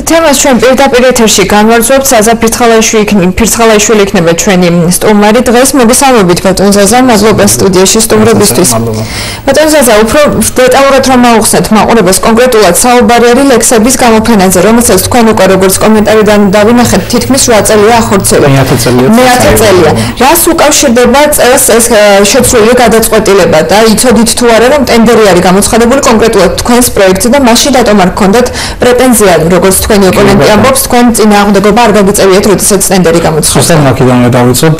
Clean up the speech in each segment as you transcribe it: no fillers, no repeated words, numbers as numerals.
თემას ჩვენ პირდაპირ ეთერში განვარძობთ. ზაზა ფირცხალაიშვილი იქნება ჩვენი სტუმარი დღეს. მოგესალმებით ბატონ ზაზა, მადლობა სტუდიაში სტუმრობისთვის. ბატონ ზაზა, უფრო დეტალურად რომ მოახსნათ მაყურებელს კონკრეტულად საუბარი არის ლექსების გამოფენაზე, რომელსაც თქვენ უკვე როგორც კომენტარიდან დავინახეთ, თითქმის 8 წელია ახორციელებს. მე-10 წელია. რას უკავშირდება წელს ეს შეცვლილი გადაწყვეტილება და იცოდით თუ არა რომ ტენდერი არის გამოცხადებული კონკრეტულად თქვენს პროექტზე და მაშინ რატომ არ გქონდათ პრეტენზია, როგორც თქვენი ოპონენტი ამბობს, თქვენ წინააღმდეგობა არ გაგიწევიათ, როდესაც ტენდერი გამოცხადდა. ზუსტად აქედანვე დავიწყოთ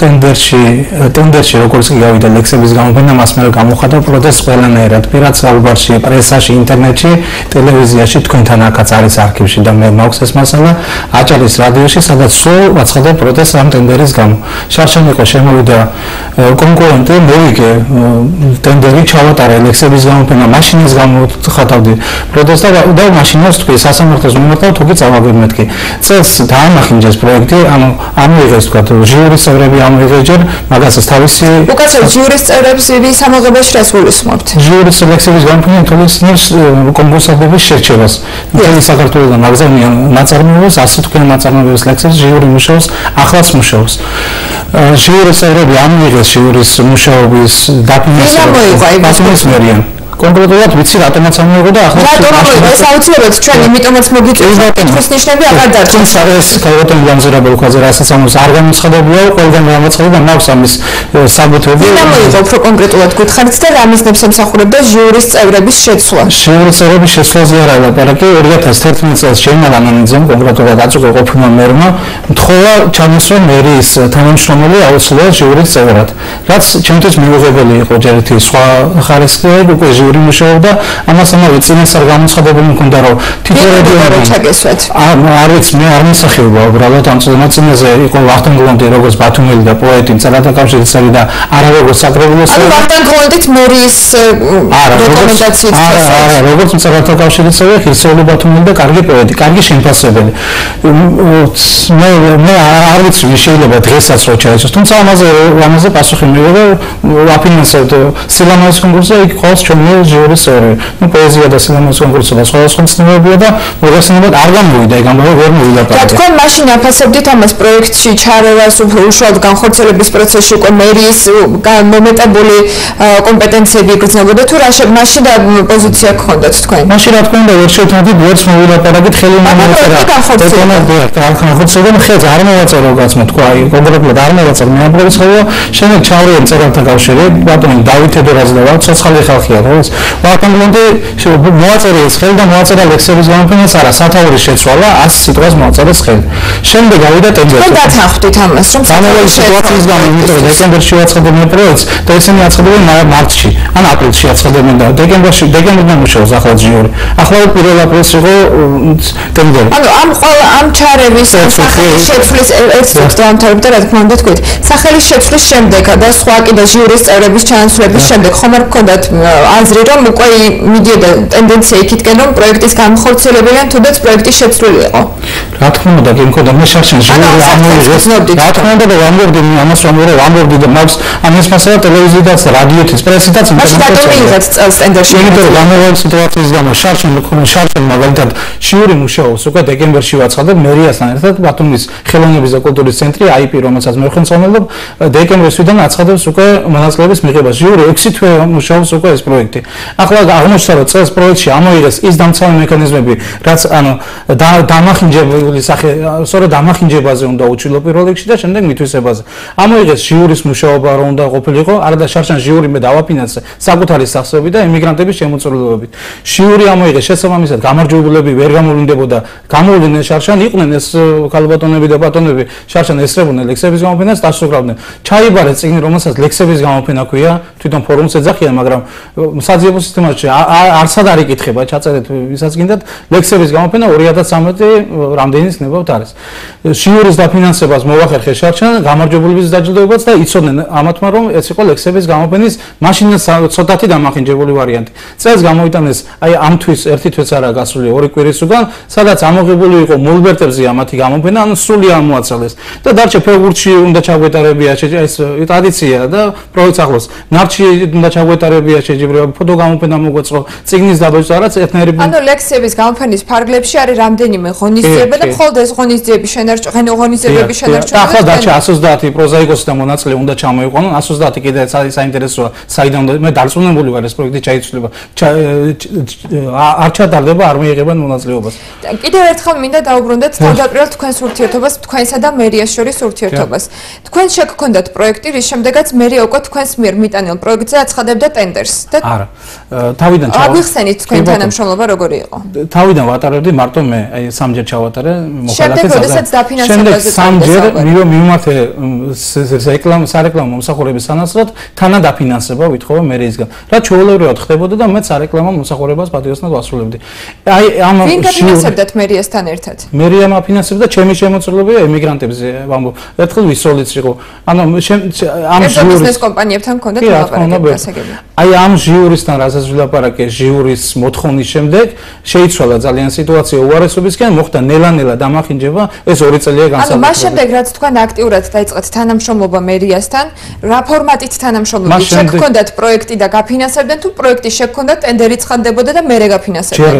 ტენდერში როგორც გავიდა ლექსების გამოფენა, მას მე გამოხატა პროტესტ ყველანაირად, პირად საუბარში, პრესაში, ინტერნეტში, ტელევიზიაში, თქვენთან აქაც არის არქივში და მე მაქვს ეს მასალა, აჭარის რადიოში, სადაც სულ აცხადა პროტესტ ამ ტენდერის გამო. შარშანიკო შემოვიდა კონკურენტი, მოვიგე ტენდერი ჩავატარე ლექსების გამოფენა, მაშინაც გამოხატავდი პროტესტ და მაშინაც თქვი სასამართლოს მიმართავ თუ კი წავაგებმეთქი. წელს დაამახინჯეს პროექტი, ანუ ამოიღეს თქვა ჟიურის წევრები ამოიღეს ჯერ მაგასაც თავისი უკაცრავ ჟიურის წევრების სამოგებაში რას გულისხმობთ? ჟიურის ლექსების გამოფენა თვალისწინებს კონკურსადების შერჩევას. მთელი საქართველოდან აგზავნიან ნაწარმოებებს, ასე თქვენ ნაწარმოებებს ლექსებს ჟიური მუშაობს, ახლაც მუშაობს. ჟიურის წევრები ამოიღეს ჟიურის მუშაობის დაფინანსებასმერიან. კონკრეტულად ვიცი რატომაც ამოიღო და ახლა ეს აუცილებლად ჩვენ იმიტომაც მოგიწევს კითხვის ნიშნები აღარ დარჩენს. ეს ქალბატონი გამზირაბელ ქვაზე რასაც ამოს არ გამოცხადებია, ყველგან გამოცხადება მაქვს ამის საბუთები. ამოიღო უფრო კონკრეტულად გითხარით და რა მიზნებს ემსახურებდა ჟიურის წევრების შეცვლა? ჟიურის წევრების შეცვლაზე არ არის ლაპარაკი. 2011 წელს შეიმა ანანიძემ კონკრეტულად აწუხა ყოფილმა მერმა მთხოვა ჩამოსვა მერის თანამშრომელი აუცილებლად ჟიურის წევრად. რაც ჩემთვის მიუღებელი იყო ჯერ ერთი სხვა ხარისხი უკვე მუშაობდა, ამას ამავე წინასწარ გამოცხადებული მქონდა რომ თითოეულ ჩაგესვათ. არ ვიცი, მე არ მსახიობა უბრალოდ ამ წინაზე იყო ვახტანგ გლონდი როგორც ბათუმელი და პოეტი, მწერალთა კავშირის წევრი და არა როგორც საკრებულოს წევრი. ანუ ვახტანგ გლონდით მერის რეკომენდაციით არა, როგორც მწერალთა კავშირის წევრი, ხილსეული ბათუმელი და კარგი პოეტი, კარგი შემფასებელი. მე არ ვიცი, შეიძლება დღესაც რო ჩაეცოს, თუმცა ამაზე პასუხი მივიღე, ვაფინანსებთ სილამაზის კონკურსზე, იქ ყავს ჩვენი ჟიურის წევრი. პოეზია და სილამაზის კონკურსი და სხვადასხვა ცნობებია და მოგესალმებით არ გამოვიდა, ეგ ამბავი ვერ მოვიდა პარტია. და თქვენ მაშინ აფასებდით ამას პროექტში ჩარევას, უშუალოდ განხორციელების პროცესში უკვე მერის მომეტებული კომპეტენციები იგრძნობოდა თუ რა მაშინ და პოზიცია გქონდათ თქვენ? მაშინ რა თქმა უნდა ვერ შევთანხმდით, ვერც მოვილაპარაკეთ, ხელი მომეწერა. განხორციელდა ხელს არ მოვაწერო გაცმა თქვა, კონკრეტულად არ მოვაწერო, მე ამბობს ხოლმე შემდეგ ჩავრი მწერალთა კავშირი, ბატონი დავით ედორაძე და ცოცხალი ხალხია ხო? ვახტანგ გლონდი მოაწერა ეს ხელი და მოაწერა ლექსების გამოფენას არა, სათაურის შეცვალა 100 სიტყვას მოაწერეს ხელი. შემდეგ გავიდა ტენდერი. და დათანხმდით ამას, რომ სათაურის სიტუაციის გამო, იმიტომ რომ დეკემბერში აცხადებდნენ პროექტს და ისინი აცხადებდნენ მარტში, ან აპრილში აცხადებდნენ და დეკემბერიდან მუშაობს ახლა ჟიური. ახლა 1 აპრილს იყო ტენდერი. ანუ ამ ჩარევის შეცვლის ერთ დამთავრდა რა თქმა უნდა თქვით. სახელის შეცვლის შემდეგ და სხვა კიდე ჟიურის წევრების ჩანაცვლების შემდეგ ხომ არ გქონდათ აზრი რომ უკვე მიდიოდა ტენდენცია იქითკენ რომ პროექტის განხორციელებიდან თუნდაც პროექტი შეცვლილი იყო. რა თქმა უნდა, კი მქონდა მე შარშან ჟიური ამოიღეს. რა თქმა უნდა და ვამბობდი ამას ვამბობდი და მაქვს ამის მასალა ტელევიზიიდაც, რადიოთიც, პრესითაც. მაშინ რატომ მიიღეთ წელს ტენდერში? იმიტომ რომ გამოვალ სიტუაციის გამო შარშან მაგალითად ჟიური მუშაობს უკვე დეკემბერში ვაცხადებ მერიასთან ერთად ბათუმის ხელოვნების და კულტურის ცენტრი IP რომელსაც მე ხელმძღვანელობ დეკემბერიდან აცხადებს უკვე მონაწილეების მიღებას. ჟიური 6 თვე მუშაობს უკვე ეს პროექტი. ახლა აღმოჩნდა რომ წელს პროექტში ამოიღეს ის დამცავი მექანიზმები, რაც ანუ დამახინჯებული სწორედ დამახინჯებაზე უნდა უჩილო პირველ რიგში და შემდეგ მითვისებაზე. ამოიღეს ჟიურის მუშაობა რომ უნდა ყოფილიყო, არა და შარშან ჟიური მე დავაფინანსე საკუთარი სახსრებით და ემიგრანტების შემოწირულობებით. ჟიური ამოიღეს შესაბამისად გამარჯვებულები ვერ გამოვლინდებოდა, გამოვლინდნენ შარშან, იყვნენ ეს ქალბატონები და ბატონები, შარშან ესწრებოდნენ ლექსების გამოფენას, დასრულებდნენ. ჩაიბარეს წიგნი, რომელსაც ლექსების გამოფენა ქვია, თვითონ ფორუმს ეძახიან, მაგრამ საძიებო სისტემაში არც არ იკითხება, ჩაწერეთ ვისაც გინდათ ლექსების გამოფენა 2013 რამდენი რამდენი ცნებავთ არის. ჟიურის დაფინანსებას მოახერხეს შარშან გამარჯვებულების დაჯილდოებაც და იცოდნენ ამათმა რომ ეს იყო ლექსების გამოფენის მაშინაც ცოტათი დამახინჯებული ვარიანტი. წელს გამოვიტანეს აი ამ თვის ერთი თვეც არა გასული 2 კვირის უკან, სადაც ამოღებული იყო მოლბერტებზე ამათი გამოფენა, ანუ სრულად ამოაცალეს. და დარჩა ფეხბურთში უნდა ჩაგვეტარებია ეს ტრადიციაა და პროექტს ახლოს. ნარჩი უნდა ჩაგვეტარებია შეჯიბრება, ფოტო გამოფენა მოგვეწყო, წიგნის დაბეჭდა რაც ერთნაირი. ანუ ლექსების გამოფენის ფარგლებში არის რამდენიმე ღონისძიება და მხოლოდ ეს ღონისძიებები ღონისძიებების შენარჩუნა. და ახლა დარჩა 130 პროზაიკოსი და მონაწილე უნდა ჩამოიყვანონ, 130 კიდე საინტერესოა, საიდან მე დარწმუნებული ვარ ეს პროექტი ჩაიცვლება. არ ჩატარდება, არ მიიღებენ მონაწილეობას. კიდევ ერთხელ მინდა დაუბრუნდეთ თავდაპირველ თქვენს ურთიერთობას, თქვენსა და მერიას შორის ურთიერთობას. თქვენ შეგქონდათ პროექტი, რის შემდეგაც მერია უკვე თქვენს მიერ მიტანილ პროექტზე აცხადებდა ტენდერს და არა. თავიდან აგვიხსენით თქვენ თანამშრომლობა როგორი იყო? თავიდან ვატარებდი მარტო მე, აი სამჯერ ჩავატარე მოხალხეს. შემდეგ როდესაც დაფინანსებაზე სამჯერ მიმართე სარეკლამო მომსახურების სანაცვლოდ თანა დაფინანსება ვითხოვე მერიისგან. რა ჩვეულებრივად ხდებოდა და მეც სარეკლამო მომსახურებას პატიოსნად ვასრულებდი. აი ამ ვინ გაფინანსებდათ მერიასთან ერთად? მერია მაფინანსებდა ჩემი შემოწირულობები ემიგრანტებზე ვამბობ. ერთხელ ვისოლიც იყო. ანუ ამ ბიზნეს კომპანიებთან ჰქონდათ მოლაპარაკებები. აი ამ ჟიურისთან რასაც ვილაპარაკე, ჟიურის მოთხოვნის შემდეგ შეიცვალა ძალიან სიტუაცია უარესობისკენ, მოხდა ნელა-ნელა დამახინჯება, ეს 2 წელია განსაკუთრებით. ანუ მას შემდეგ რაც თქვენ აქტიურად დაიწყეთ თანამშრომლობა მერიასთან, რა ფორმატით თანამშრომლობდით? შეგქონდათ პროექტი და გაფინანსებდნენ თუ პროექტი შეგქონდათ, ტენდერი ცხადდებოდა და მერე გაფინანსებდნენ?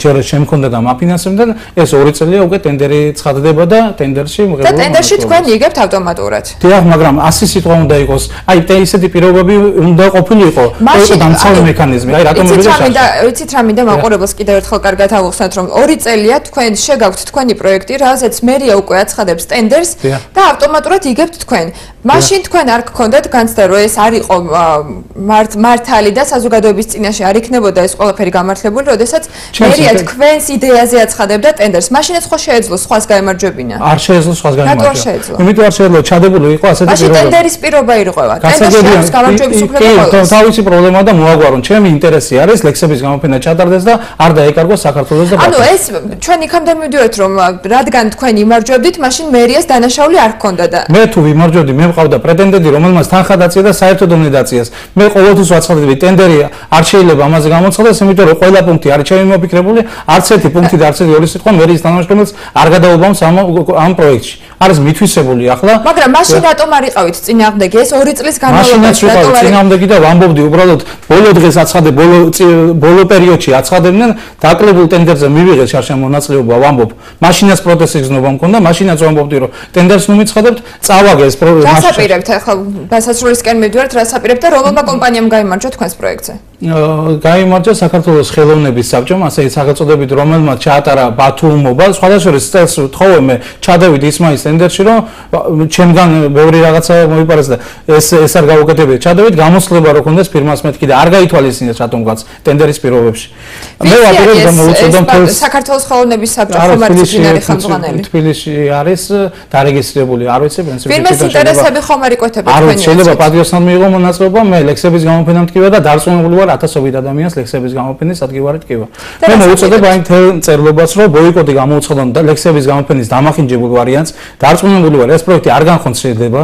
ჯერ შემქონდა და მაფინანსებდნენ, ეს 2 წელია უკვე ტენდერი ცხადდება და ტენდერში მიღებული. და ტენდერში თქვენ იგებთ ავტომატურად. დიახ, მაგრამ 100 სიტყვა უნდა იყოს. აი ისეთი პირობები უნდა ყოფილიყო. დამცავი მექანიზმი. აი რატომ ვიცით რა მინდა მაყურებელს კიდევ ერთხელ კარგად ავუხსნათ რომ 2 წელია თქვენ შეგაქვთ თქვენი პროექტი, რასაც მერია უკვე აცხადებს ტენდერს და ავტომატურად იგებთ თქვენ. მაშინ თქვენ არ გქონდათ განცდა რომ ეს არ იყო მართალი და საზოგადოების წინაშე არ იქნებოდა ეს ყველაფერი გამართლებული, როდესაც მერია თქვენს იდეაზე აცხადებდა ტენდერს. მაშინაც ხო შეეძლო სხვას გაემარჯვებინა? არ შეეძლო სხვას გაემარჯვება. იმიტომ არ შეეძლო ჩადებული იყო ასეთი პირობა. მაშინ ტენდერის პირობა ირღვევა. ტენდერს გამარჯვების უფლება ყოლას. თავისი პრობლემა და მოაგვარონ. ჩემი ინტერესი არის ლექსების გამოფენა ჩატარდეს და არ დაეკარგოს საქართველოს და ანუ ეს ჩვენ იქამდე მივიდივართ რომ რადგან თქვენ იმარჯვებდით, მაშინ მერიას დანაშაული არ ჰქონდა და მე თუ ვიმარჯვებდი, მე მყავდა პრეტენდენტი, რომელმაც თანხა დაწია და საერთო დონე დაწიას. მე ყოველთვის ვაცხადებდი, ტენდერი არ შეიძლება ამაზე გამოცხადდეს, იმიტომ რომ ყველა პუნქტი არის შემოფიქრებული, არც ერთი პუნქტი და არც ერთი ორი სიტყვა მერიის თანამშრომელს არ გადაუბავს ამ პროექტში. არის მითვისებული ახლა. მაგრამ მაშინ რატომ არ იყავით წინააღმდეგი? ეს 2 წლის განმავლობაში რატომ არ წინააღმდეგი და ვამბობდი უბრალოდ ბოლო დღეს აცხადებ, ბოლო პერიოდში აცხადებდნენ, დაკლებულ ტენდერზე მივიღეთ შარშან მონაწილეობა, ვამბობ. მაშინაც პროტესტის გზნობა მქონდა, მაშინაც ვამბობდი, რომ ტენდერს ნუ მიცხადებთ, წავაგე ეს რასაპირებთ ახლა დასასრულისკენ მივდივართ, რასაპირებთ და რომელმა კომპანიამ გაიმარჯვა თქვენს პროექტზე? გაიმარჯვა საქართველოს ხელოვნების საბჭომ, ასე სახელწოდებით, რომელმაც ჩაატარა ბათუმობა, სხვადასხვა წელს ვთხოვე მე ჩადევით ისმაის ტენდერში, რომ ჩემგან ბევრი რაღაცა მოიპარეს და ეს არ გავუკეთებია. ჩადევით გამოსლება რო ქონდეს ფირმას მეთქი და არ გაითვალისწინეს რატომღაც ტენდერის პირობებში. მე ვაპირებ გამოვუწოდო საქართველოს ხელოვნების საბჭო ხომ არის ძინარი ხელმძღვანელი? თბილისში არის დარეგისტრირებული, არ ვიცი პრინციპი. ფირმის ინტერესები ხომ არ იკეთება თქვენი? არ შეიძლება პატიოსნად მიიღო მონაწილეობა, მე ლექსების გამოფენა მткиვა და დარწმუნებული ვარ ათასობით ადამიანს ლექსების გამოფენის ადგილვარი მткиვა. მე მოვუწოდებ აი თელ წერლობას, რომ ბოიკოტი გამოუცხადონ და ლექსების გამოფენის დამახინჯებულ ვარიანტს. დარწმუნებული ვარ, ეს პროექტი არ განხორციელდება.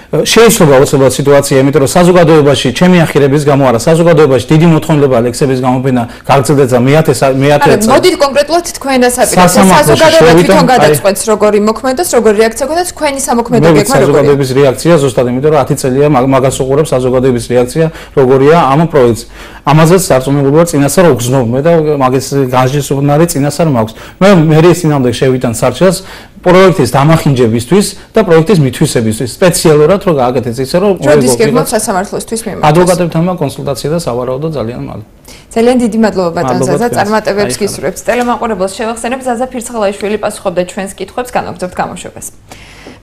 შეიძლება უცებად სიტუაცია, იმიტომ რომ საზოგადოებაში ჩემი ახირების გამო არა, საზოგადოებაში დიდი მოთხოვნილებაა ლექსების გამოფენა გაგრძელდეს და მეათე წელს. მოდით კონკრეტულად თქვენ ასაპირებთ, საზოგადოება თვითონ გადაწყვეტს როგორი მოქმედოს, როგორი რეაქცია გქონდათ, თქვენი სამოქმედო გეგმა როგორია? საზოგადოების რეაქცია ზუსტად, იმიტომ რომ 10 წელია მაგას უყურებს საზოგადოების რეაქცია, როგორია ამ პროექტს. ამაზეც დარწმუნებული ვარ, წინასწარ უგზნობ მე და მაგის განსჯის უნარი წინასწარ მაქვს. მე მერიის წინამდე შევიტან სარჩელს პროექტის დამახინჯებისთვის და პროექტის მითვისებისთვის სპეციალურად რომ გააკეთეს ისე რომ როდის გეგმავთ სასამართლოსთვის მიმართოს ადვოკატებთან კონსულტაცია და სავარაუდო ძალიან მალე. ძალიან დიდი მადლობა ბატონ ზაზა, წარმატებებს გისურვებთ. ტელემაყურებელს შევახსენებ, ზაზა ფირცხალაიშვილი პასუხობდა ჩვენს კითხვებს, განაგრძობთ გამოშვებას.